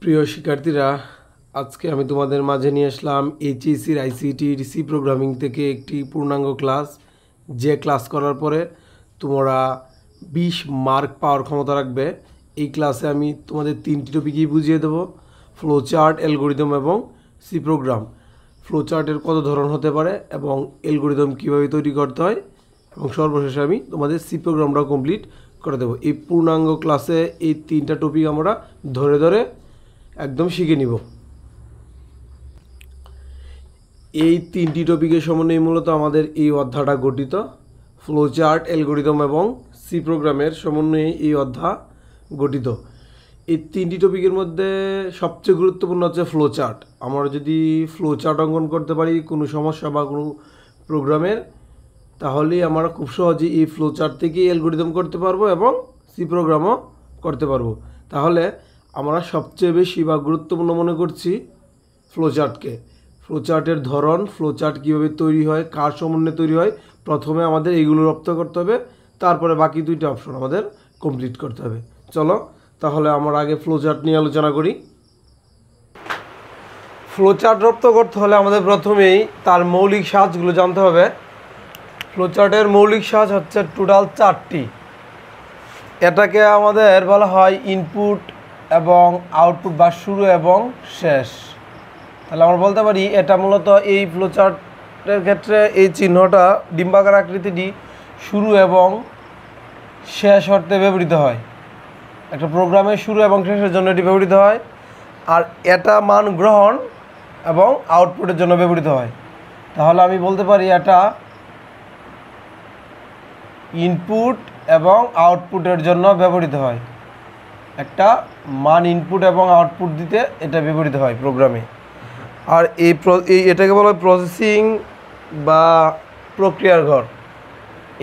প্রিয় শিক্ষার্থীরা, আজকে আমি তোমাদের মাঝে নিয়ে আসলাম এইচএসসির আইসিটির সি প্রোগ্রামিং থেকে একটি পূর্ণাঙ্গ ক্লাস। যে ক্লাস করার পরে তোমরা 20 মার্ক পাওয়ার ক্ষমতা রাখবে। এই ক্লাসে আমি তোমাদের 3টি টপিকই বুঝিয়ে দেবো: ফ্লো চার্ট, অ্যালগরিদম এবং সি প্রোগ্রাম। ফ্লো চার্টের কত ধরন হতে পারে এবং অ্যালগরিদম কীভাবে তৈরি করতে হয়, এবং সর্বশেষে আমি তোমাদের সি প্রোগ্রামটাও কমপ্লিট করে দেবো। এই পূর্ণাঙ্গ ক্লাসে এই 3টা টপিক আমরা ধরে ধরে একদম শিখে নিব। এই 3টি টপিকের সমন্বয়ে মূলত আমাদের এই অধ্যায়টা গঠিত। ফ্লো চার্ট, অ্যালগরিদম এবং সি প্রোগ্রামের সমন্বয়ে এই অধ্যায় গঠিত। এই 3টি টপিকের মধ্যে সবচেয়ে গুরুত্বপূর্ণ হচ্ছে ফ্লো চার্ট। আমরা যদি ফ্লো চার্ট অঙ্কন করতে পারি কোনো সমস্যা বা কোনো প্রোগ্রামের, তাহলেই আমরা খুব সহজেই এই ফ্লো চার্ট থেকে অ্যালগরিদম করতে পারবো এবং সি প্রোগ্রামও করতে পারবো। তাহলে আমরা সবচেয়ে বেশি বা গুরুত্বপূর্ণ মনে করছি ফ্লো চার্টকে। ফ্লো চার্টের ধরন, ফ্লো চার্ট কীভাবে তৈরি হয়, কার সমন্বয়ে তৈরি হয়, প্রথমে আমাদের এইগুলো রপ্ত করতে হবে, তারপরে বাকি 2টা অপশন আমাদের কমপ্লিট করতে হবে। চলো তাহলে আমরা আগে ফ্লো চার্ট নিয়ে আলোচনা করি। ফ্লো চার্ট রপ্ত করতে হলে আমাদের প্রথমেই তার মৌলিক সাজগুলো জানতে হবে। ফ্লো চার্টের মৌলিক সাজ হচ্ছে টোটাল 4টি। এটাকে আমাদের বলা হয় ইনপুট এবং আউটপুট, বা শুরু এবং শেষ। তাহলে আমরা বলতে পারি এটা মূলত এই ফ্লো চার্টের ক্ষেত্রে এই চিহ্নটা, ডিম্বাকার আকৃতিটি শুরু এবং শেষ অর্থে ব্যবহৃত হয়। একটা প্রোগ্রামের শুরু এবং শেষের জন্য এটি ব্যবহৃত হয়। আর এটা মান গ্রহণ এবং আউটপুটের জন্য ব্যবহৃত হয়। তাহলে আমি বলতে পারি এটা ইনপুট এবং আউটপুটের জন্য ব্যবহৃত হয়। একটা মান ইনপুট এবং আউটপুট দিতে এটা ব্যবহৃত হয় প্রোগ্রামে। আর এটাকে বলা হয় প্রসেসিং বা প্রক্রিয়ার ঘর।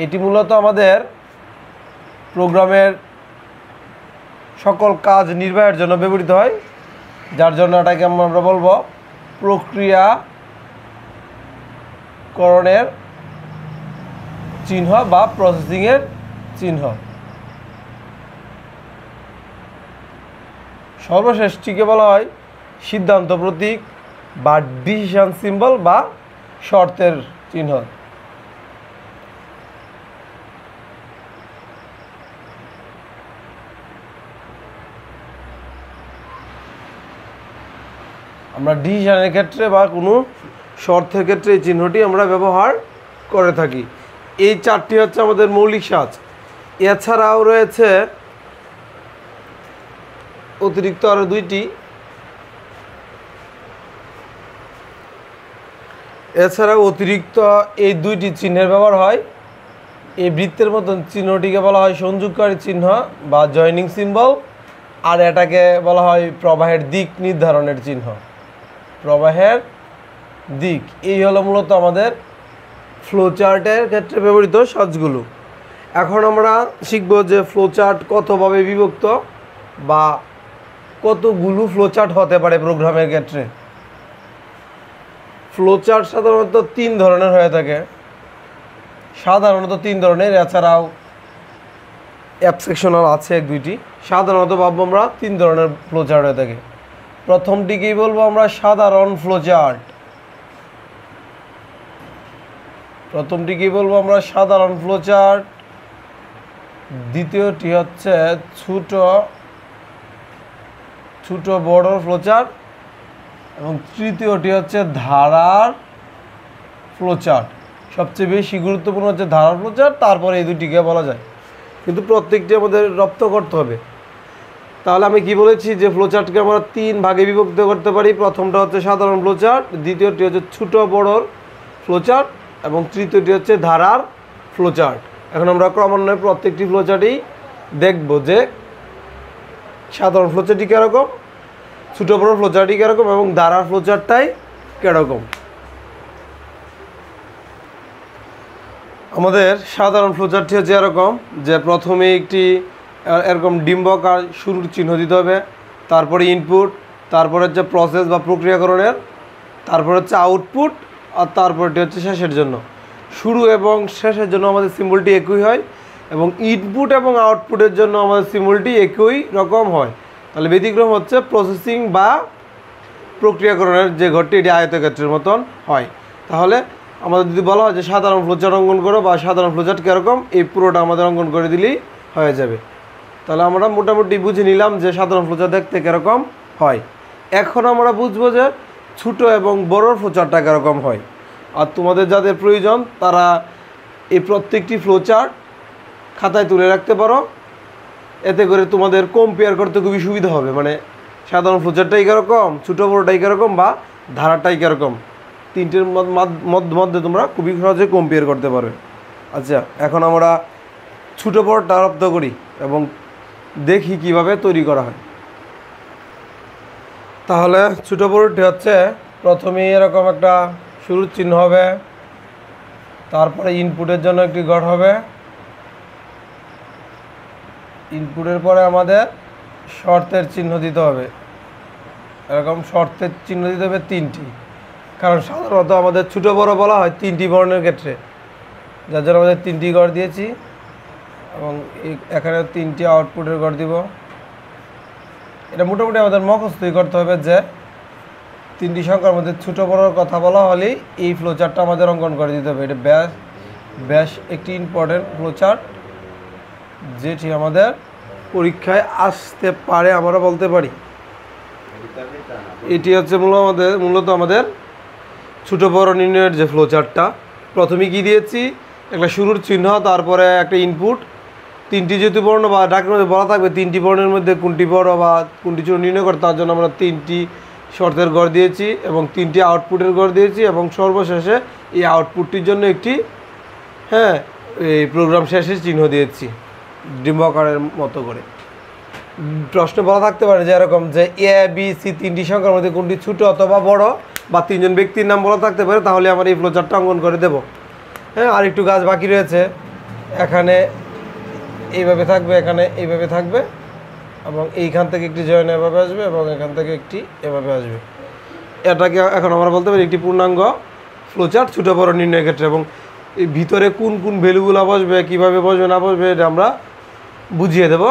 এটি মূলত আমাদের প্রোগ্রামের সকল কাজ নির্বাহের জন্য ব্যবহৃত হয়, যার জন্য এটাকে আমরা বলবো প্রক্রিয়াকরণের চিহ্ন বা প্রসেসিংয়ের চিহ্ন। সর্বশেষটিকে বলা হয় সিদ্ধান্ত প্রতীক বা ডিসিশন সিম্বল বা শর্তের চিহ্ন। আমরা ডিসিশনের ক্ষেত্রে বা কোনো শর্তের ক্ষেত্রে এই চিহ্নটি আমরা ব্যবহার করে থাকি। এই 4টি হচ্ছে আমাদের মৌলিক সাজ। এছাড়াও রয়েছে অতিরিক্ত আরও 2টি। এছাড়াও অতিরিক্ত এই 2টি চিহ্নের ব্যবহার হয়। এই বৃত্তের মতন চিহ্নটিকে বলা হয় সংযোগকারী চিহ্ন বা জয়নিং সিম্বল। আর এটাকে বলা হয় প্রবাহের দিক নির্ধারণের চিহ্ন। প্রবাহের দিক, এই হলো মূলত আমাদের ফ্লো চার্টের ক্ষেত্রে ব্যবহৃত সাজগুলো। এখন আমরা শিখব যে ফ্লো চার্ট কতভাবে বিভক্ত বা কতগুলো ফ্লো চার্ট হতে পারে প্রোগ্রামের ক্ষেত্রে। ফ্লো চার্ট সাধারণত 3 ধরনের হয়ে থাকে। এছাড়াও অ্যাবস্ট্রাকশনাল আছে 1-2টি। সাধারণত ভাববো আমরা 3 ধরনের ফ্লো চার্ট হয়ে থাকে। প্রথমটিকেই বলবো আমরা সাধারণ ফ্লো চার্ট। দ্বিতীয়টি হচ্ছে ছোট বড় ফ্লো চার্ট এবং তৃতীয়টি হচ্ছে ধারার ফ্লো চার্ট। সবচেয়ে বেশি গুরুত্বপূর্ণ হচ্ছে ধারার ফ্লো চার্ট, তারপরে এই 2টিকে বলা যায়, কিন্তু প্রত্যেকটি আমাদের রপ্ত করতে হবে। তাহলে আমি কি বলেছি যে ফ্লো চার্টকে আমরা 3 ভাগে বিভক্ত করতে পারি। প্রথমটা হচ্ছে সাধারণ ফ্লো চার্ট, দ্বিতীয়টি হচ্ছে ছোট বড়র ফ্লো চার্ট এবং তৃতীয়টি হচ্ছে ধারার ফ্লো চার্ট। এখন আমরা ক্রমান্বয়ে প্রত্যেকটি ফ্লো চার্টেই দেখব যে সাধারণ ফ্লো চার্টটি কীরকম, ছোট বড় ফ্লো চার্টটি কীরকম এবং ধারার ফ্লো চার্টটাই কীরকম। আমাদের সাধারণ ফ্লো চার্টটি হচ্ছে এরকম যে প্রথমে একটি এরকম ডিম্বাকার শুরুর চিহ্ন দিতে হবে, তারপরে ইনপুট, তারপরে হচ্ছে প্রসেস বা প্রক্রিয়াকরণের, তারপর হচ্ছে আউটপুট, আর তারপরটি হচ্ছে শেষের জন্য। শুরু এবং শেষের জন্য আমাদের সিম্বলটি একই হয় এবং ইনপুট এবং আউটপুটের জন্য আমাদের সিম্বলটি একই রকম হয়। তাহলে ব্যতিক্রম হচ্ছে প্রসেসিং বা প্রক্রিয়াকরণের যে ঘরটি এটি আয়তক্ষেত্রের মতন হয়। তাহলে আমাদের যদি বলা হয় যে সাধারণ ফ্লোচার্ট অঙ্কন করো বা সাধারণ ফ্লোচার্ট কীরকম, এই পুরোটা আমাদের অঙ্কন করে দিলেই হয়ে যাবে। তাহলে আমরা মোটামুটি বুঝে নিলাম যে সাধারণ ফ্লোচার্ট দেখতে কীরকম হয়। এখন আমরা বুঝবো যে ছোটো এবং বড় ফ্লোচার্টটা কীরকম হয়। আর তোমাদের যাদের প্রয়োজন তারা এই প্রত্যেকটি ফ্লোচার্ট খাতায় তুলে রাখতে পারো, এতে করে তোমাদের কম্পেয়ার করতে খুবই সুবিধা হবে। মানে সাধারণ ফ্লোচার্টটাই কীরকম, ছোটো বড়োটাই কীরকম বা ধারাটাই কীরকম, তিনটের মধ্যে তোমরা খুবই সহজে কম্পেয়ার করতে পারবে। আচ্ছা, এখন আমরা ছোটো বড়টা রপ্ত করি এবং দেখি কিভাবে তৈরি করা হয়। তাহলে ছোটো বড়টি হচ্ছে প্রথমেই এরকম একটা শুরুর চিহ্ন হবে, তারপরে ইনপুটের জন্য একটি ঘর হবে, ইনপুটের পরে আমাদের শর্তের চিহ্ন দিতে হবে। এরকম শর্তের চিহ্ন দিতে হবে তিনটি, কারণ সাধারণত আমাদের ছোটো বড় বলা হয় তিনটি বর্ণের ক্ষেত্রে, যার জন্য আমাদের তিনটি ঘর দিয়েছি এবং এখানে তিনটি আউটপুটের ঘর দিব। এটা মোটামুটি আমাদের মুখস্থই করতে হবে যে তিনটি সংখ্যার মধ্যে ছোটো বড়োর কথা বলা হলেই এই ফ্লোচার্টটা আমাদের অঙ্কন করে দিতে হবে। এটা বেশ একটি ইম্পর্টেন্ট ফ্লোচার্ট, যেটি আমাদের পরীক্ষায় আসতে পারে, আমরা বলতে পারি। এটি হচ্ছে মূলত আমাদের ছোটো বড় নির্ণয়ের যে ফ্লোচার্টটা। প্রথমে কি দিয়েছি, একটা শুরুর চিহ্ন, তারপরে একটা ইনপুট, তিনটি যেহেতু বর্ণ বা ডাকের মধ্যে বলা থাকবে তিনটি বর্ণের মধ্যে কোনটি বড় বা কোনটি ছোটো নির্ণয় করে, তার জন্য আমরা তিনটি শর্তের ঘর দিয়েছি এবং তিনটি আউটপুটের ঘর দিয়েছি এবং সর্বশেষে এই আউটপুটটির জন্য একটি এই প্রোগ্রাম শেষে চিহ্ন দিয়েছি ডিম্বাকারের মতো করে। প্রশ্নে বলা থাকতে পারে যে এরকম যে এ বি সি তিনটি সংখ্যার মধ্যে কোনটি ছোটো অথবা বড় বা তিনজন ব্যক্তির নাম বলা থাকতে পারে, তাহলে আমার এই ফ্লোচার্টটা অঙ্কন করে দেব। আর একটু কাজ বাকি রয়েছে। এখানে এইভাবে থাকবে, এখানে এইভাবে থাকবে এবং এইখান থেকে একটি জয়েন এভাবে আসবে এবং এখান থেকে একটি এভাবে আসবে। এটাকে এখন আমরা বলতে পারি একটি পূর্ণাঙ্গ ফ্লোচার্ট ছোটো বড় নির্ণয়ের ক্ষেত্রে। এবং এই ভিতরে কোন কোন ভ্যালুগুলো বসবে, কীভাবে বসবে না বসবে, এটা আমরা বুঝিয়ে দেব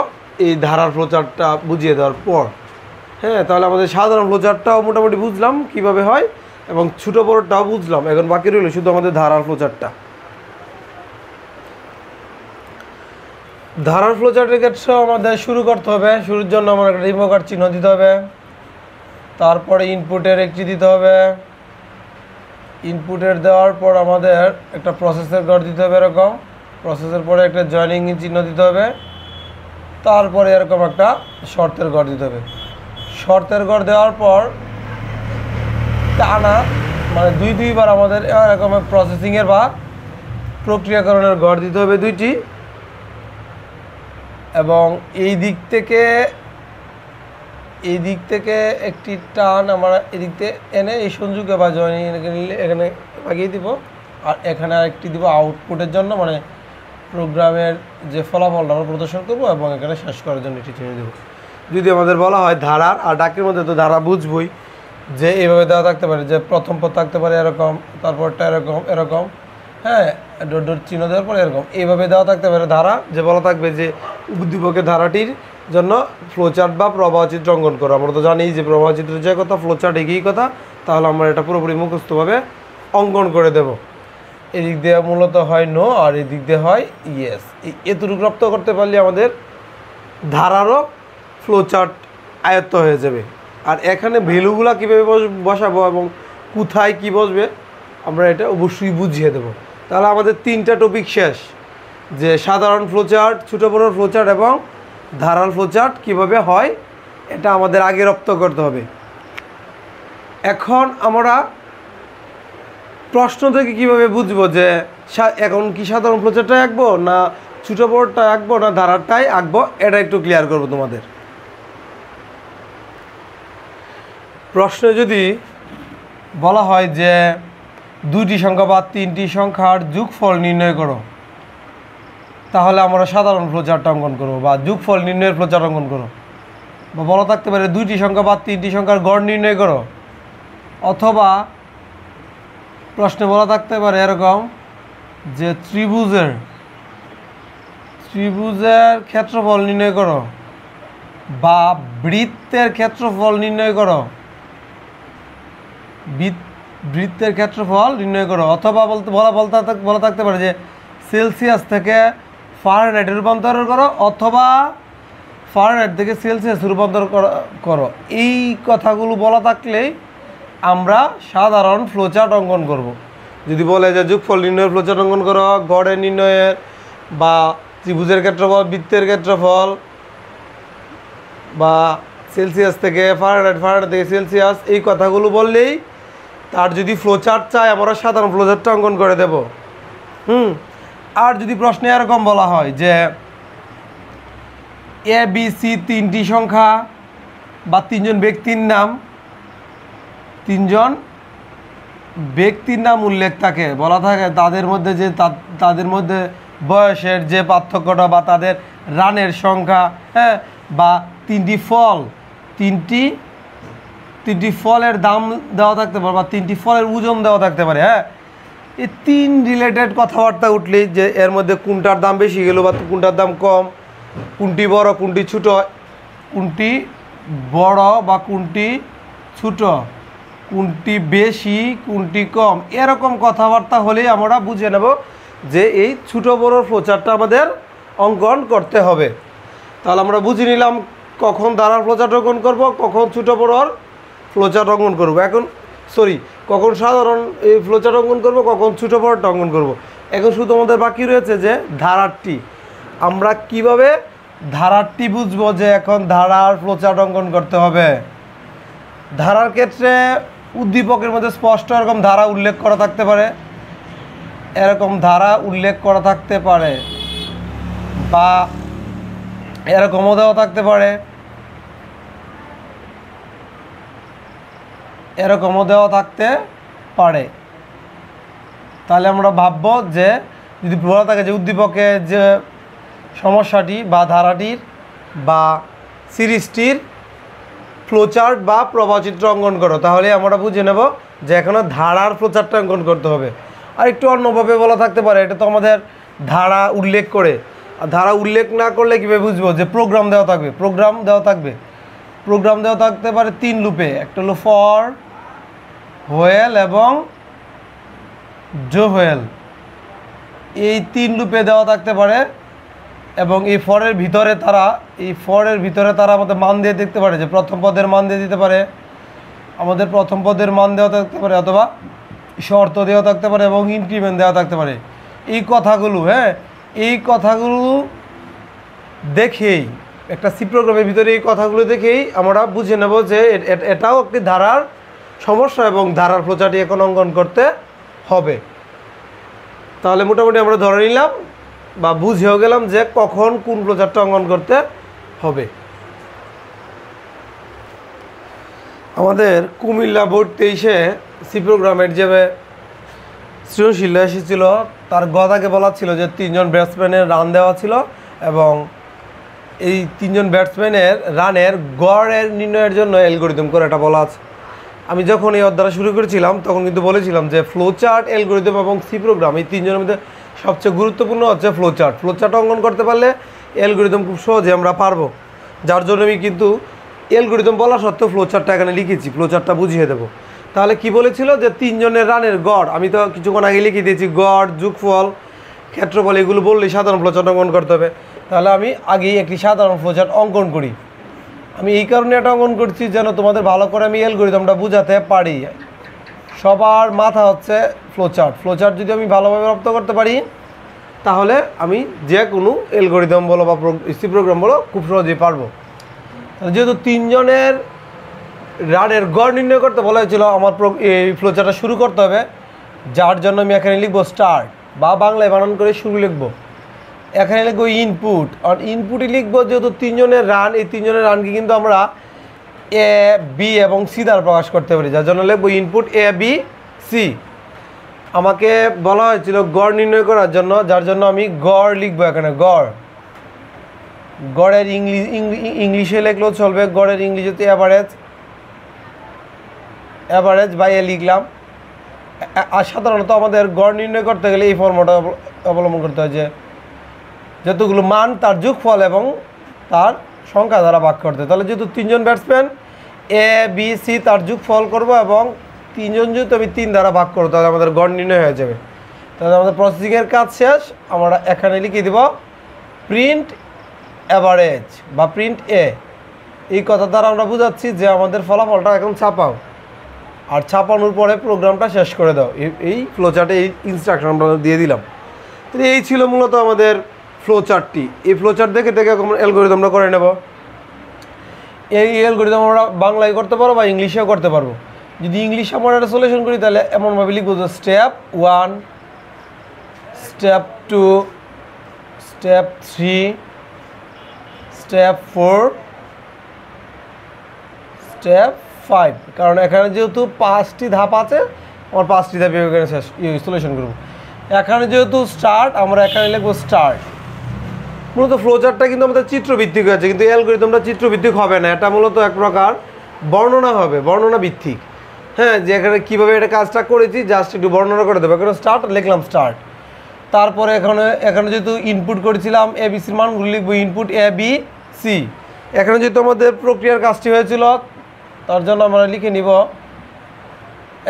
এই ধারার ফ্লোচার্টটা বুঝিয়ে দেওয়ার পর। তাহলে আমাদের সাধারণ ফ্লোচার্টটাও মোটামুটি বুঝলাম কীভাবে হয় এবং ছোটো বড়টাও বুঝলাম। এখন বাকি রইল শুধু আমাদের ধারার ফ্লোচার্টটা। ধারার ফ্লোচার্টের ক্ষেত্রে আমাদের শুরু করতে হবে। শুরুর জন্য আমার একটা রিমোকার চিহ্ন দিতে হবে, তারপরে ইনপুটের একটি দিতে হবে, ইনপুটের দেওয়ার পর আমাদের একটা প্রসেসের ঘর দিতে হবে, এরকম প্রসেসের পরে একটা জয়েনিং চিহ্ন দিতে হবে, তারপরে এরকম একটা শর্তের ঘর দিতে হবে। শর্তের ঘর দেওয়ার পর টানা মানে দুইবার আমাদের এরকম প্রসেসিংয়ের বা প্রক্রিয়াকরণের ঘর দিতে হবে দুইটি, এবং এই দিক থেকে একটি টান আমরা এদিক থেকে এনে এই সংযোগে বা জয়েনিং এখানে লাগিয়ে দিব, আর এখানে আরেকটি দিব আউটপুটের জন্য, মানে প্রোগ্রামের যে ফলাফলটা আমরা প্রদর্শন করবো এবং এখানে শেষ করার জন্য এটি চিনে দেবো। যদি আমাদের বলা হয় ধারার, আর ডাকের মধ্যে তো ধারা বুঝবই যে এইভাবে দেওয়া থাকতে পারে যে প্রথম পদ থাকতে পারে এরকম, তারপরটা এরকম ডট চিহ্ন দেওয়ার পরে এরকম এইভাবে দেওয়া থাকতে পারে ধারা, যে বলা থাকবে যে উদ্দীপকের ধারাটির জন্য ফ্লোচার্ট বা প্রবাহ চিত্র অঙ্কন করো। আমরা তো জানি যে প্রবাহ চিত্র যে কথা, ফ্লোচার্ট একই কথা। তাহলে আমরা এটা পুরোপুরি মুখস্থভাবে অঙ্কন করে দেব। এদিক দিয়ে মূলত হয় নো আর এদিক দিয়ে হয় ইয়েস। এতটুকু রপ্ত করতে পারলে আমাদের ধারারও ফ্লোচার্ট আয়ত্ত হয়ে যাবে। আর এখানে ভ্যালুগুলো কীভাবে বসাবো এবং কোথায় কী বসবে আমরা এটা অবশ্যই বুঝিয়ে দেবো। তাহলে আমাদের তিনটা টপিক শেষ, যে সাধারণ ফ্লোচার্ট, ছোটো বড় ফ্লোচার্ট এবং ধারার ফ্লোচার্ট কীভাবে হয় এটা আমাদের আগে রপ্ত করতে হবে। এখন আমরা প্রশ্ন থেকে কীভাবে বুঝবো যে এখন কি সাধারণ ফ্লোচার্টটাই আঁকবো না ছোটো বড়টা আঁকবো না ধারারটাই আঁকবো, এটা একটু ক্লিয়ার করবো তোমাদের। প্রশ্নে যদি বলা হয় যে দুইটি সংখ্যা বা তিনটি সংখ্যার যোগফল নির্ণয় করো, তাহলে আমরা সাধারণ ফ্লোচার্ট অঙ্কন করবো বা যোগফল নির্ণয়ের ফ্লোচার্ট অঙ্কন করো। বা বলা থাকতে পারে দুইটি সংখ্যা বা তিনটি সংখ্যার গড় নির্ণয় করো, অথবা প্রশ্নে বলা থাকতে পারে এরকম যে ত্রিভুজের ক্ষেত্রফল নির্ণয় করো, বা বৃত্তের ক্ষেত্রফল নির্ণয় করো, বৃত্তের ক্ষেত্রফল নির্ণয় করো। অথবা বলা থাকতে পারে যে সেলসিয়াস থেকে ফারেনহাইটে রূপান্তর করো, অথবা ফারেনহাইট থেকে সেলসিয়াস রূপান্তর করো। এই কথাগুলো বলা থাকলেই আমরা সাধারণ ফ্লোচার্ট অঙ্কন করব। যদি বলে যে যোগফল নির্ণয়ের ফ্লোচার্ট অঙ্কন করো, গড়ের নির্ণয়ের বা ত্রিভুজের ক্ষেত্রফল, বৃত্তের ক্ষেত্রফল, বা সেলসিয়াস থেকে ফারেনহাইট থেকে সেলসিয়াস, এই কথাগুলো বললেই তার যদি ফ্লোচার্ট চায় আমরা সাধারণ ফ্লোচার্টটা অঙ্কন করে দেব। আর যদি প্রশ্নে এরকম বলা হয় যে এ বি সি তিনটি সংখ্যা বা তিনজন ব্যক্তির নাম উল্লেখ থাকে, বলা থাকে তাদের মধ্যে বয়সের যে পার্থক্যটা বা তাদের রানের সংখ্যা, হ্যাঁ, বা তিনটি ফলের দাম দেওয়া থাকতে পারে বা তিনটি ফলের ওজন দেওয়া থাকতে পারে। হ্যাঁ, এই তিন রিলেটেড কথাবার্তা উঠলেই যে এর মধ্যে কোনটার দাম বেশি গেল বা কোনটার দাম কম, কোনটি বড় কোনটি ছোট, কোনটি বড় বা কোনটি ছোট, কোনটি বেশি কোনটি কম, এরকম কথাবার্তা হলেই আমরা বুঝে নেব যে এই ছোট বড় ফ্লোচার্টটা আমাদের অঙ্কন করতে হবে। তাহলে আমরা বুঝে নিলাম কখন ধারার ফ্লোচার্ট অঙ্কন করব, কখন ছোট বড়র ফ্লোচার্ট অঙ্কন করব, কখন সাধারণ এই ফ্লোচার্ট অঙ্কন করব, কখন ছোট বড়টা অঙ্কন করব। এখন শুধু আমাদের বাকি রয়েছে যে ধারারটি। আমরা কিভাবে ধারারটি বুঝবো যে এখন ধারার ফ্লোচার্ট অঙ্কন করতে হবে। ধারার ক্ষেত্রে উদ্দীপকের মধ্যে স্পষ্ট এরকম ধারা উল্লেখ করা থাকতে পারে, বা এরকমও দেওয়া থাকতে পারে, তাহলে আমরা ভাববো যে যদি বলা থাকে যে উদ্দীপকে যে সমস্যাটি বা ধারাটির বা সিরিজটির ফ্লোচার্ট বা প্রবাহচিত্র অঙ্কন করো, তাহলে আমরা বুঝে নেব যে এখনও ধারার ফ্লোচার্টটা অঙ্কন করতে হবে। আর একটু অন্যভাবে বলা থাকতে পারে, এটা তো আমাদের ধারা উল্লেখ করে, আর ধারা উল্লেখ না করলে কীভাবে বুঝবো যে প্রোগ্রাম দেওয়া থাকতে পারে 3 লুপে। একটা হলো ফর, হোয়েল এবং জো হোয়েল, এই 3 লুপে দেওয়া থাকতে পারে। এবং এই ফরের ভিতরে তারা আমাদের মান দিয়ে দেখতে পারে, যে প্রথম পদের মান দিয়ে দিতে পারে, আমাদের প্রথম পদের মান দেওয়া থাকতে পারে, অথবা শর্ত দেওয়া থাকতে পারে এবং ইনক্রিমেন্ট দেওয়া থাকতে পারে। এই কথাগুলো দেখেই একটা সি প্রোগ্রামের ভিতরে এই কথাগুলো দেখেই আমরা বুঝে নেব যে এটাও একটি ধারার সমস্যা এবং ধারার ফ্লোচার্টটি এখন অঙ্কন করতে হবে। তাহলে মোটামুটি আমরা ধরে নিলাম বা বুঝেও গেলাম যে কখন কোন ফ্লোচার্টটা অঙ্কন করতে হবে। আমাদের কুমিল্লা বোর্ড 23-এ সি প্রোগ্রামের যে সৃজনশীল এসেছিল তার গদাকে বলা ছিল যে 3 জন ব্যাটসম্যানের রান দেওয়া ছিল এবং এই 3 জন ব্যাটসম্যানের রানের গড়ের নির্ণয়ের জন্য অ্যালগরিদম করে এটা বলা আছে। আমি যখন এই অধ্যায় শুরু করেছিলাম তখন কিন্তু বলেছিলাম যে ফ্লোচার্ট, অ্যালগরিদম এবং সি প্রোগ্রাম এই 3 জনের মধ্যে সবচেয়ে গুরুত্বপূর্ণ হচ্ছে ফ্লোচার্ট অঙ্কন করতে পারলে অ্যালগরিদম খুব সহজে আমরা পারবো। যার জন্য আমি কিন্তু অ্যালগরিদম বলা সত্ত্বেও ফ্লোচার্টটা এখানে লিখেছি, ফ্লোচার্টটা বুঝিয়ে দেবো। তাহলে কি বলেছিল যে 3 জনের রানের গড়, আমি তো কিছুক্ষণ আগে লিখে দিয়েছি গড়, যোগফল, ক্ষেত্রফল, এগুলো বললেই সাধারণ ফ্লোচার্ট অঙ্কন করতে হবে। তাহলে আমি আগেই একটি সাধারণ ফ্লোচার্ট অঙ্কন করি। আমি এই কারণে এটা অঙ্কন করছি যেন তোমাদের ভালো করে আমি অ্যালগরিদমটা বুঝাতে পারি। সবার মাথা হচ্ছে ফ্লোচার্ট যদি আমি ভালোভাবে রপ্ত করতে পারি তাহলে আমি যে কোনো অ্যালগরিদম বলো বা সি প্রোগ্রাম বলো খুব সহজেই পারবো। যেহেতু 3 জনের রানের গড় নির্ণয় করতে বলা হয়েছিল, আমার এই ফ্লোচার্টটা শুরু করতে হবে, যার জন্য আমি এখানে লিখবো স্টার্ট, বা বাংলায় বানান করে শুরু লিখবো। এখানে লিখবো ইনপুট, আর ইনপুটে লিখবো যেহেতু 3 জনের রান, এই 3 জনের রানকে কিন্তু আমরা এ, বি এবং সি দ্বারা প্রকাশ করতে পারি, যার জন্য লিখবো ইনপুট এ, বি, সি। আমাকে বলা হয়েছিল গড় নির্ণয় করার জন্য, যার জন্য আমি গড় লিখবো। এখানে গড়ের ইংলিশে লিখলেও চলবে, গড়ের ইংলিশে অ্যাভারেজ বাই এ লিখলাম। আর সাধারণত আমাদের গড় নির্ণয় করতে গেলে এই ফর্মুলাটা অবলম্বন করতে হয় যে যতগুলো মান তার যোগফল এবং তার সংখ্যা দ্বারা ভাগ করতে। তাহলে যেহেতু 3জন ব্যাটসম্যান এ বি সি তার যোগফল করব এবং 3জন যেহেতু আমি 3 দ্বারা ভাগ করবো তাহলে আমাদের গড় নির্ণয় হয়ে যাবে। তাহলে আমাদের প্রসেসিংয়ের কাজ শেষ। আমরা এখানে লিখে দিব প্রিন্ট অ্যাভারেজ বা প্রিন্ট এ। এই কথা দ্বারা আমরা বুঝাচ্ছি যে আমাদের ফলাফলটা এখন ছাপাও, আর ছাপানোর পরে প্রোগ্রামটা শেষ করে দাও। এই ফ্লোচার্টে এই ইনস্ট্রাকশন আমরা দিয়ে দিলাম। তো এই ছিল মূলত আমাদের ফ্লোচার্টটি। এই ফ্লোচার্ট দেখে অ্যালগরিদম আমরা করে নেব। এই অ্যালগরিদম আমরা বাংলায় করতে পারবো বা ইংলিশেও করতে পারবো। যদি ইংলিশে আমরা একটা সলিউশন করি তাহলে এমনভাবে লিখবো যে step 1, step 2, step 3, step 4, step 5। কারণ এখানে যেহেতু 5টি ধাপ আছে, আমার 5টি ধাপ এখানে শেষ সলিউশন করবো। এখানে যেহেতু স্টার্ট, আমরা এখানে লিখবো স্টার্ট। মূলত ফ্লোচার্টটা কিন্তু আমাদের চিত্রভিত্তিক হয়েছে, কিন্তু অ্যালগরিদমটা চিত্রভিত্তিক হবে না। এটা মূলত এক প্রকার বর্ণনা হবে, বর্ণনা ভিত্তিক। হ্যাঁ, যে এখানে কীভাবে এটা কাজটা করেছি জাস্ট একটু বর্ণনা করে দেবো। এখানে স্টার্ট লিখলাম স্টার্ট। তারপরে এখানে যেহেতু ইনপুট করেছিলাম এবিসির মানগুলো লিখবো ইনপুট এ বি সি। এখানে যেহেতু আমাদের প্রক্রিয়ার কাজটি হয়েছিল তার জন্য আমরা লিখে নিব,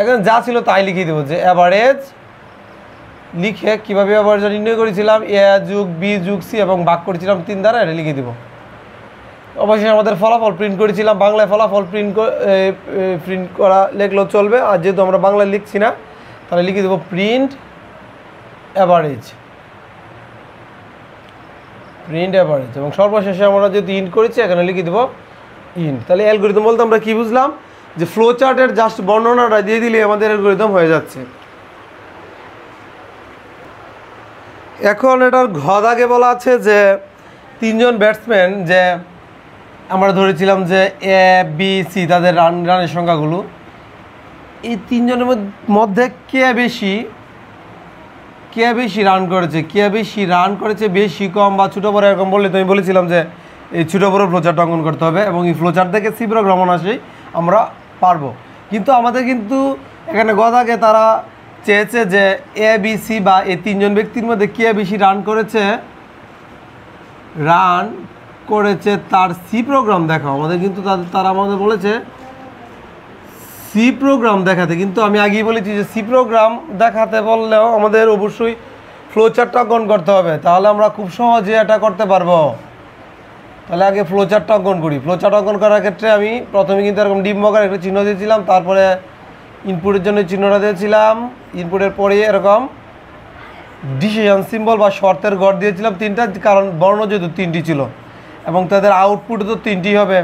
এখানে যা ছিল তাই লিখে দেবো যে অ্যাভারেজ। লিখে কীভাবে অ্যাভারেজ নির্ণয় করেছিলাম এ যোগ বি যোগ সি এবং ভাগ করেছিলাম 3 দ্বারা, এটা লিখে দেবো। অবশ্যই আমাদের ফলাফল প্রিন্ট করেছিলাম, বাংলায় ফলাফল প্রিন্ট করা লিখলেও চলবে। আর যেহেতু আমরা বাংলায় লিখছি না তাহলে লিখে দেবো প্রিন্ট অ্যাভারেজ, প্রিন্ট অ্যাভারেজ। এবং সর্বশেষে আমরা যেহেতু ইন্ট করেছি এখানে লিখে দেবো ইন্ট। তাহলে অ্যালগরিদম বলতে আমরা কী বুঝলাম, যে ফ্লো চার্টের জাস্ট বর্ণনাটা দিয়ে দিলে আমাদের অ্যালগরিদম হয়ে যাচ্ছে। এখন এটার ঘদাগে বলা আছে যে 3জন ব্যাটসম্যান, যে আমরা ধরেছিলাম যে এ বি সি তাদের রানের সংখ্যাগুলো, এই 3জনের মধ্যে কে বেশি রান করেছে, বেশি কম বা ছোটো বড়ো এরকম বললে তো আমি বলেছিলাম যে এই ছোটো বড়ো ফ্লোচার্ট অঙ্কন করতে হবে এবং এই ফ্লোচার্ট থেকে সি প্রোগ্রাম আসেই আমরা পারবো। কিন্তু আমাদের কিন্তু এখানে গদাকে তারা চেয়েছে যে এ বি সি বা এই 3জন ব্যক্তির মধ্যে কে বেশি রান করেছে তার সি প্রোগ্রাম দেখাও। আমাদের কিন্তু তারা আমাদের বলেছে সি প্রোগ্রাম দেখাতে, কিন্তু আমি আগেই বলেছি যে সি প্রোগ্রাম দেখাতে বললেও আমাদের অবশ্যই ফ্লোচার্টটা অঙ্কন করতে হবে, তাহলে আমরা খুব সহজে এটা করতে পারবো। তাহলে আগে ফ্লোচার্টটা অঙ্কন করি। ফ্লোচার্ট অঙ্কন করার ক্ষেত্রে আমি প্রথমে কিন্তু এরকম ডিম্বকার একটা চিহ্ন দিয়েছিলাম, তারপরে ইনপুটের জন্য চিহ্নটা দিয়েছিলাম, ইনপুটের পরে এরকম ডিসিশন সিম্বল বা শর্তের গড় দিয়েছিলাম 3টা, কারণ বর্ণ যেহেতু 3টি ছিল এবং তাদের আউটপুটও তো 3টি হবে।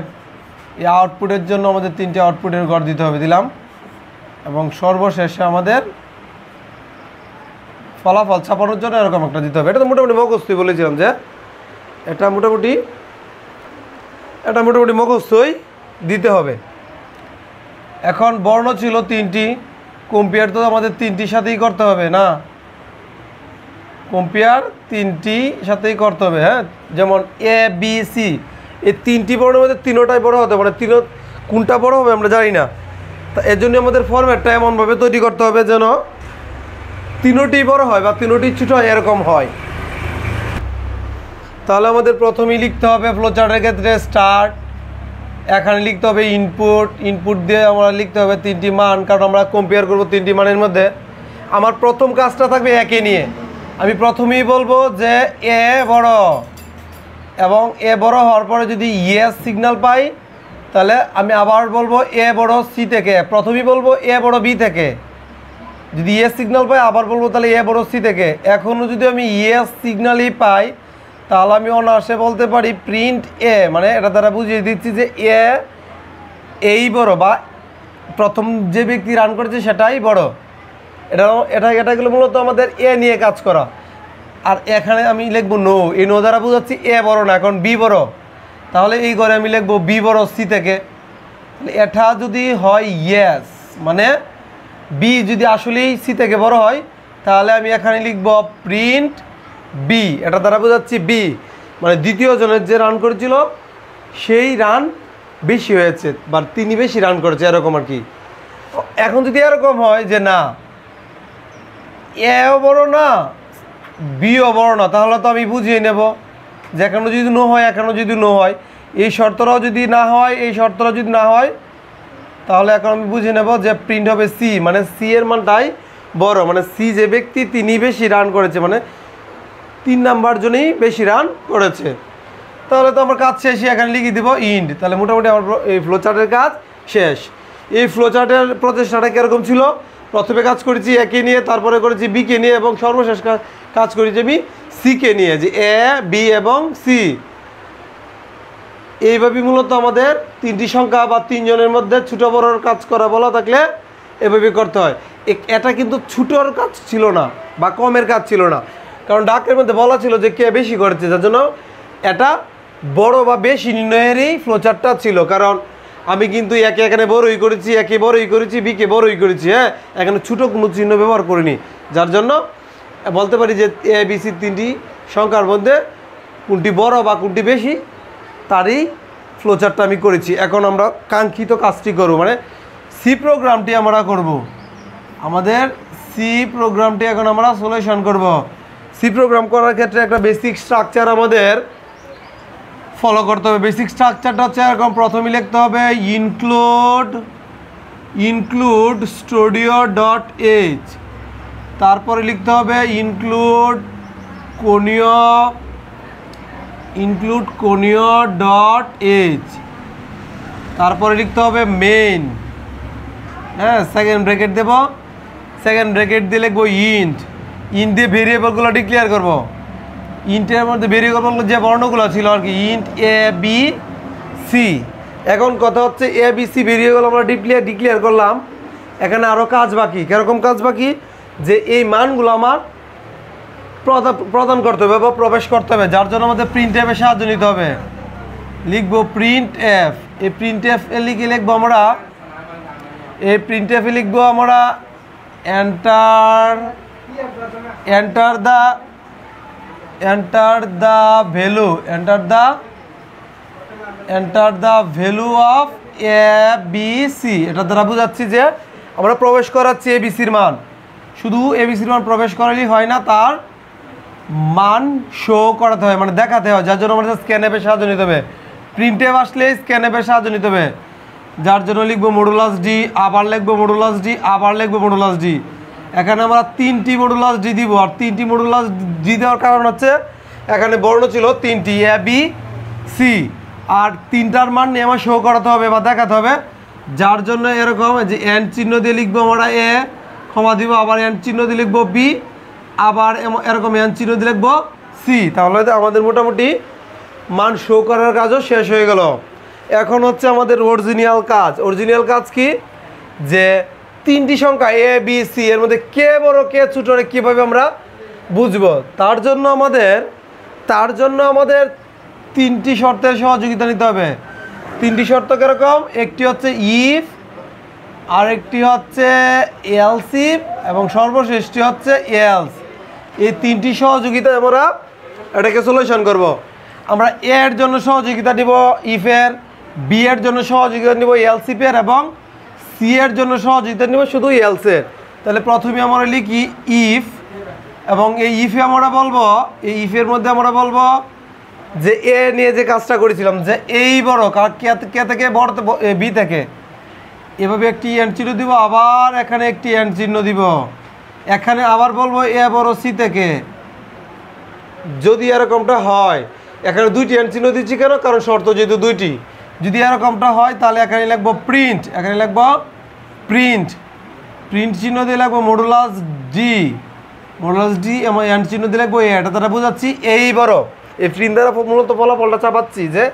এই আউটপুটের জন্য আমাদের 3টে আউটপুটের গড় দিতে হবে, দিলাম। এবং সর্বশেষে আমাদের ফলাফল ছাপানোর জন্য এরকম একটা দিতে হবে। এটা তো মোটামুটি মুখস্থই বলেছিলাম যে এটা মোটামুটি মুখস্থই দিতে হবে। এখন বর্ণ ছিল 3টি, কম্পেয়ার তো আমাদের 3টির সাথেই করতে হবে না, কম্পেয়ার 3টি সাথেই করতে হবে। হ্যাঁ, যেমন এ বি সি এই 3টি বর্ণের মধ্যে 3টাই বড় হতে পারে, কোনটা বড় হবে আমরা জানি না। তা এর জন্য আমাদের ফরম্যাটটা এমনভাবে তৈরি করতে হবে যেন 3টি বড় হয় বা 3টি ছোটো হয়, এরকম হয়। তাহলে আমাদের প্রথমেই লিখতে হবে ফ্লোচার্টের ক্ষেত্রে স্টার্ট, এখানে লিখতে হবে ইনপুট দিয়ে আমরা লিখতে হবে 3টি মান, কারণ আমরা কম্পেয়ার করব 3টি মানের মধ্যে। আমার প্রথম কাজটা থাকবে একে নিয়ে। আমি প্রথমেই বলবো যে এ বড়, এবং এ বড় হওয়ার পরে যদি ইয়েস সিগন্যাল পাই তাহলে আমি আবার বলবো এ বড় সি থেকে। প্রথমেই বলবো এ বড় বি থেকে, যদি ইয়েস সিগন্যাল পাই আবার বলবো তাহলে এ বড় সি থেকে। এখনও যদি আমি ইয়েস সিগন্যালই পাই তাহলে আমি অনায়াসে বলতে পারি প্রিন্ট এ, মানে এটা দ্বারা বুঝিয়ে দিচ্ছি যে এই বড় বা প্রথম যে ব্যক্তি রান করেছে সেটাই বড়। এটাগুলো মূলত আমাদের এ নিয়ে কাজ করা। আর এখানে আমি লিখবো নো, এই নো দ্বারা বোঝাচ্ছি এ বড় না, এখন বি বড়। তাহলে এই ঘরে আমি লিখবো বি বড় সি থেকে। এটা যদি হয় ইয়েস, মানে বি যদি আসলেই সি থেকে বড় হয় তাহলে আমি এখানে লিখব প্রিন্ট বি। এটা দ্বারা বোঝাচ্ছি বি, মানে দ্বিতীয় জনের যে রান করেছিল সেই রান বেশি হয়েছে বা তিনি বেশি রান করেছে, এরকম আর কি। এখন যদি এরকম হয় যে না এও বড় না বিও বড় না, তাহলে তো আমি বুঝিয়ে নেব যে এখানেও যদি নো হয় এখানেও যদি নো হয়। এই শর্তটাও যদি না হয় তাহলে এখন আমি বুঝে নেব যে প্রিন্ট হবে সি, মানে সি এর মানটাই বড়, মানে সি যে ব্যক্তি তিনি বেশি রান করেছে, মানে 3 নাম্বার জনেই বেশি রান করেছে। তাহলে তো আমার কাজ শেষই, এখানে লিখে দেবো ইন্ড। তাহলে মোটামুটি আমার এই ফ্লোচার্টের কাজ শেষ। এই ফ্লোচার্টের প্রচেষ্টাটা কীরকম ছিল, প্রথমে কাজ করেছি একে নিয়ে, তারপরে করেছি বিকে নিয়ে, এবং সর্বশেষ কাজ করেছি আমি সিকে নিয়ে, যে এ বি এবং সি। এইভাবেই মূলত আমাদের 3টি সংখ্যা বা 3 জনের মধ্যে ছোটো বড়োর কাজ করা বলা থাকলে এভাবে করতে হয়। এটা কিন্তু ছোটোর কাজ ছিল না বা কমের কাজ ছিল না, কারণ ডাকের মধ্যে বলা ছিল যে কে বেশি করেছে, যার জন্য এটা বড় বা বেশি নির্ণয়েরই ফ্লোচার্টটা ছিল। কারণ আমি কিন্তু একে এখানে বড়ই করেছি, একে বড়ই করেছি, বিকে বড়ই করেছি, হ্যাঁ, এখানে ছোটো কোনো চিহ্ন ব্যবহার করিনি, যার জন্য বলতে পারি যে এ বি সি 3টি সংখ্যার মধ্যে কোনটি বড় বা কোনটি বেশি তারই ফ্লোচার্টটা আমি করেছি। এখন আমরা কাঙ্ক্ষিত কাজটি করব, মানে সি প্রোগ্রামটি আমরা করব। আমাদের সি প্রোগ্রামটি এখন আমরা সলিউশন করব। সি প্রোগ্রাম করার ক্ষেত্রে একটা বেসিক স্ট্রাকচার আমাদের ফলো করতে হবে। বেসিক স্ট্রাকচারটা হচ্ছে এরকম, প্রথমে লিখতে হবে ইনক্লুড studio.h, তারপরে লিখতে হবে ইনক্লুড conio.h, তারপরে লিখতে হবে মেইন, হ্যাঁ, সেকেন্ড ব্র্যাকেট দেব, সেকেন্ড ব্র্যাকেট দিয়ে লিখবো ইন্ট দিয়ে ভেরিয়েবলগুলো ডিক্লেয়ার করব। ইন্টের মধ্যে ভেরিয়েবলগুলো যে বর্ণগুলো ছিল আর কি, ইন্ট এ বি সি। এখন কথা হচ্ছে এ বি সি ভেরিয়েবল আমরা ডিক্লেয়ার করলাম, এখানে আরও কাজ বাকি। কীরকম কাজ বাকি, যে এই মানগুলো আমার প্রদান করতে হবে বা প্রবেশ করতে হবে, যার জন্য আমাদের প্রিন্ট এফের সাহায্য নিতে হবে। লিখবো প্রিন্ট এফ, এই প্রিন্ট এফ এ লিখবো আমরা, এই প্রিন্ট এফে লিখবো আমরা enter the value of a b c। এটা দ্বারা বোঝাচ্ছি যে আমরা প্রবেশ করাচ্ছি এ বি সির মান। শুধু এ বি সির মান প্রবেশ করালেই হয় না, তার মান শো করাতে হয়, মানে দেখাতে হয়, যার জন্য আমাদের স্ক্যান অ্যাপের সাহায্য নিতে হবে। প্রিন্ট অ্যাপ আসলে স্ক্যান অ্যাপের সাহায্য নিতে হবে, যার জন্য লিখবো মডুলাস ডি, আবার লিখবো মডুলাস ডি, আবার লিখবো মডুলাস ডি। এখানে আমরা 3টি মডুলাস ডি দিব, আর 3টি মডুলাস ডি দেওয়ার কারণ হচ্ছে এখানে বর্ণ ছিল 3টি এ বি সি, আর 3টার মান নিয়ে আমার শো করাতে হবে বা দেখাতে হবে, যার জন্য এরকম যে এন চিহ্ন দিয়ে লিখবো আমরা এ, ক্ষমা দিব, আবার এন চিহ্ন দিয়ে লিখবো বি, আবার এরকম এন চিহ্ন দিয়ে লিখবো সি। তাহলে আমাদের মোটামুটি মান শো করার কাজও শেষ হয়ে গেল। এখন হচ্ছে আমাদের অরিজিনাল কাজ কি, যে 3টি সংখ্যা এ বি সি এর মধ্যে কে বড় কে ছোট কীভাবে আমরা বুঝবো, তার জন্য আমাদের 3টি শর্তের সহযোগিতা নিতে হবে। 3টি শর্ত কীরকম, একটি হচ্ছে ইফ, আরেকটি হচ্ছে এলস ইফ, এবং সর্বশেষটি হচ্ছে এলস। এই 3টি সহযোগিতায় আমরা এটাকে সলিউশন করব। আমরা এ এর জন্য সহযোগিতা নিব ইফের, বি এর জন্য সহযোগিতা নিব এলস ইফের, এবং সি এর জন্য সহযোগিতা নিব শুধু এলসের। তাহলে প্রথমে আমরা লিখি ইফ, এবং এই ইফে আমরা বলবো, এই ইফের মধ্যে আমরা বলবো যে এ নিয়ে যে কাজটা করেছিলাম, যে এই বড় কে থেকে বড় বি থেকে, এভাবে একটি এন্ড চিহ্ন দিব, আবার এখানে একটি এন্ড চিহ্ন দিব, এখানে আবার বলবো এ বড় সি থেকে। যদি এরকমটা হয়, এখানে 2টি এন্ড চিহ্ন দিচ্ছি কেন, কারণ শর্ত যেহেতু 2টি। যদি এরকমটা হয় তাহলে এখানে লিখবো প্রিন্ট, প্রিন্ট চিহ্ন দিয়ে লিখবো মডুলাস ডি এবং এন্ড চিহ্ন দিয়ে লিখবো এ। এটা দ্বারা বোঝাচ্ছি এই বড়, এই প্রিন্ট দ্বারা মূলত ফলাফলটা চাপাচ্ছি যে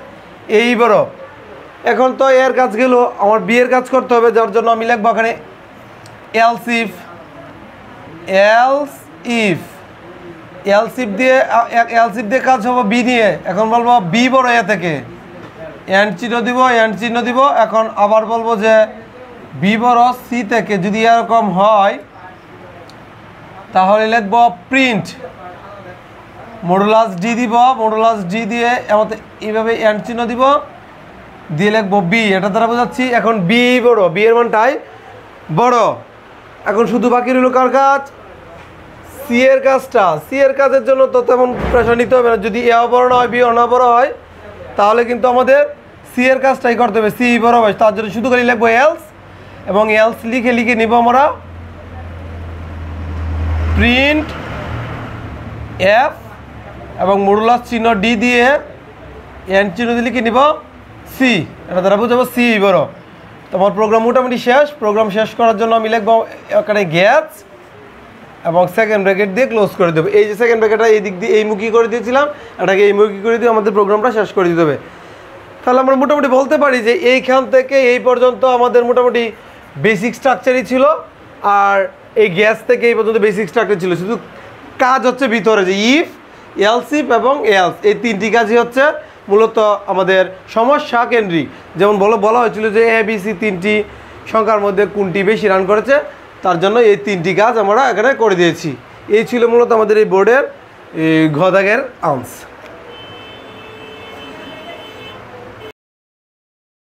এই বড়। এখন তো এর কাজ গেল, আমার বি এর কাজ করতে হবে, যার জন্য আমি লিখবো এখানে এলস ইফ দিয়ে কাজ হবে বি নিয়ে। এখন বলবো বি বড় এ থেকে, এন্ড চিহ্ন দিব। এখন আবার বলবো যে বি বড় সি থেকে। যদি এরকম হয় তাহলে লিখবো প্রিন্ট মডুলাস ডি দিব, মডুলাস ডি দিয়ে আমাদের এইভাবে এন্ড চিহ্ন দিব, দিয়ে লিখবো বি। এটা দ্বারা বোঝাচ্ছি এখন বি বড়, বি এর মানটাই বড়। এখন শুধু বাকি রইল কার কাজ, সি এর কাজটা। সি এর কাজের জন্য তো তেমন প্রেশার নিতে হবে না। যদি এ বড় না হয়, বি অনা বড় হয়, তাহলে কিন্তু আমাদের সি এর কাজটাই করতে হবে, সি বরাবর। তার জন্য শুধু খালি লিখবো এলস, এবং এলস লিখে নিব আমরা প্রিন্ট এফ এবং মডুলাস চিহ্ন ডি দিয়ে এন চিহ্ন দিয়ে লিখে নিব সি। এটা দ্বারা বুঝাবো সি বড়। তোমার প্রোগ্রাম মোটামুটি শেষ। প্রোগ্রাম শেষ করার জন্য আমি লিখবো এখানে গ্যাস এবং সেকেন্ড ব্র্যাকেট দিয়ে ক্লোজ করে দেবো। এই যে সেকেন্ড ব্র্যাকেটটা এই দিক দিয়ে এই মুখী করে দিয়েছিলাম, এটাকে এই মুখী করে দিয়ে আমাদের প্রোগ্রামটা শেষ করে দিতে হবে। তাহলে আমরা মোটামুটি বলতে পারি যে এইখান থেকে এই পর্যন্ত আমাদের মোটামুটি বেসিক স্ট্রাকচারই ছিল, আর এই গ্যাস থেকে এই পর্যন্ত বেসিক স্ট্রাকচার ছিল। শুধু কাজ হচ্ছে ভিতরে যে ইফ, এলস ইফ এবং এলস, এই তিনটি কাজই হচ্ছে মূলত আমাদের সমস্যা কেন্দ্রিক। যেমন বলা হয়েছিল যে এ বি সি তিনটি সংখ্যার মধ্যে কোনটি বেশি রান করেছে, তার জন্য এই তিনটি কাজ আমরা এখানে করে দিয়েছি। এই ছিল মূলত আমাদের এই বোর্ডের ঘ দাগের আনসার।